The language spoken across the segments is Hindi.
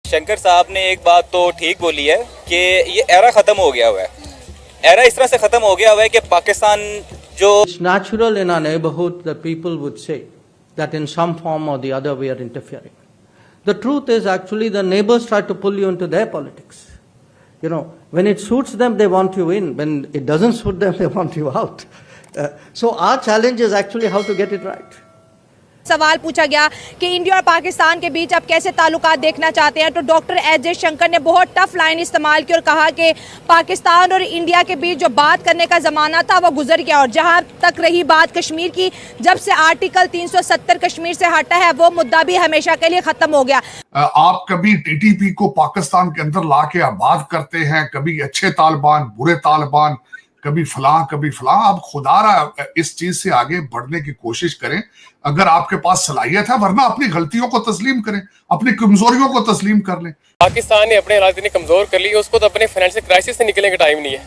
शंकर साहब ने एक बात तो ठीक बोली है कि ये एरा ख़त्म हो गया हुआ है। एरा इस तरह से ख़त्म हो गया हुआ है कि पाकिस्तान जो It's natural in our neighborhood that people would say that in some form or the other we are interfering. The truth is actually the neighbors try to pull you into their politics. You know, when it suits them, they want you in. When it doesn't suit them, they want you out. So our challenge is actually how to get it right. सवाल पूछा गया कि इंडिया और पाकिस्तान के बीच आप कैसे ताल्लुकात देखना चाहते हैं, तो डॉक्टर एस जयशंकर ने बहुत टफ लाइन इस्तेमाल की और कहा कि पाकिस्तान और इंडिया के बीच जो बात करने का ज़माना था वो गुजर गया। और जहां तक रही बात कश्मीर की, जब से आर्टिकल 370 कश्मीर से हटा है वो मुद्दा भी हमेशा के लिए ख़त्म हो गया। आप कभी टीटीपी को पाकिस्तान के अंदर लाके आबाद करते हैं, कभी अच्छे तालिबान, बुरे तालिबान, कभी फलां। आप खुदारा इस चीज से आगे बढ़ने की कोशिश करें अगर आपके पास सलाहियत है, वरना अपनी गलतियों को तस्लीम करें, अपनी कमजोरियों को तस्लीम कर लें। पाकिस्तान ने अपने हालात इतने कमजोर कर ली, उसको तो अपने फाइनेंशियल क्राइसिस से निकलने का टाइम नहीं है।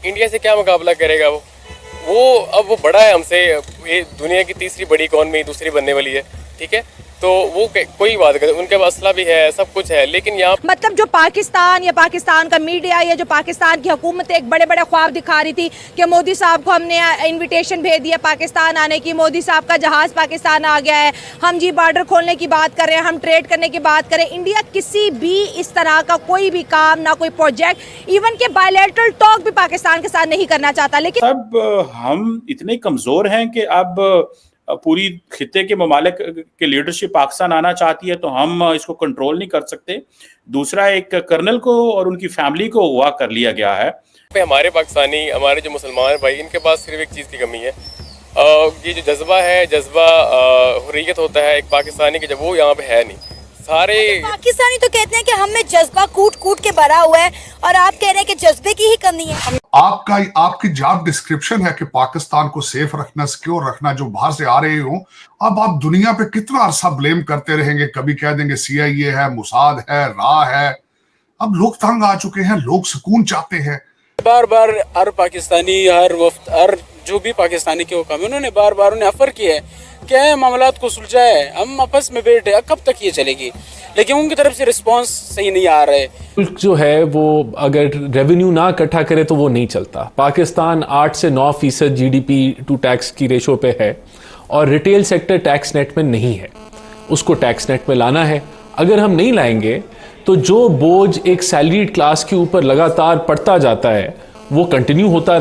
इंडिया से क्या मुकाबला करेगा वो अब वो बड़ा है हमसे, ये दुनिया की तीसरी बड़ी इकॉनमी दूसरी बनने वाली है, ठीक है। तो वो कोई बात करे, उनके पास असला भी है, सब कुछ है, लेकिन यहाँ मतलब जो पाकिस्तान या पाकिस्तान का मीडिया या जो पाकिस्तान की हुकूमत एक बड़े बड़े ख्वाब दिखा रही थी कि मोदी साहब को हमने इनविटेशन भेज दिया पाकिस्तान आने की, मोदी साहब का जहाज पाकिस्तान आ गया है, हम जी बॉर्डर खोलने की बात कर रहे हैं, हम ट्रेड करने की बात करें। इंडिया किसी भी इस तरह का कोई भी काम, ना कोई प्रोजेक्ट, इवन के बायलैटरल टॉक भी पाकिस्तान के साथ नहीं करना चाहता। लेकिन अब हम इतने कमजोर हैं कि अब पूरी खिते के ममालिक के लीडरशिप पाकिस्तान आना चाहती है तो हम इसको कंट्रोल नहीं कर सकते। दूसरा, एक कर्नल को और उनकी फैमिली को अगवा कर लिया गया है। हमारे पाकिस्तानी, हमारे जो मुसलमान भाई, इनके पास सिर्फ एक चीज़ की कमी है, ये जो जज्बा है, जज्बा हुर्रियत होता है एक पाकिस्तानी की, जब वो यहाँ पे है नहीं। सारे पाकिस्तानी तो कहते हैं कि हम में जज्बा कूट कूट के भरा हुआ है, और आप कह रहे हैं कि जज्बे की ही कमी है। आपकी जॉब डिस्क्रिप्शन है कि पाकिस्तान को सेफ रखना, सिक्योर रखना, जो बाहर से आ रहे हो। अब आप दुनिया पे कितना अरसा ब्लेम करते रहेंगे, कभी कह देंगे CIA है, मुसाद है, रा है। अब लोग तंग आ चुके हैं, लोग सुकून चाहते हैं। बार बार हर पाकिस्तानी, हर जो भी पाकिस्तानी के हुक्म है, उन्होंने बार बार उन्हें ऑफर किया है क्या है मामलात को सुलझाए, हम आपस में बैठे, कब तक ये चलेगी, लेकिन उनकी तरफ से रिस्पांस सही नहीं आ रहा है। मुल्क जो है वो अगर रेवेन्यू ना इकट्ठा करे तो वो नहीं चलता। पाकिस्तान 8 से 9% GDP टू टैक्स की रेशो पे है और रिटेल सेक्टर टैक्स नेट में नहीं है, उसको टैक्स नेट में लाना है। अगर हम नहीं लाएंगे तो जो बोझ एक सैलरीड क्लास के ऊपर लगातार पड़ता जाता है वो कंटिन्यू होता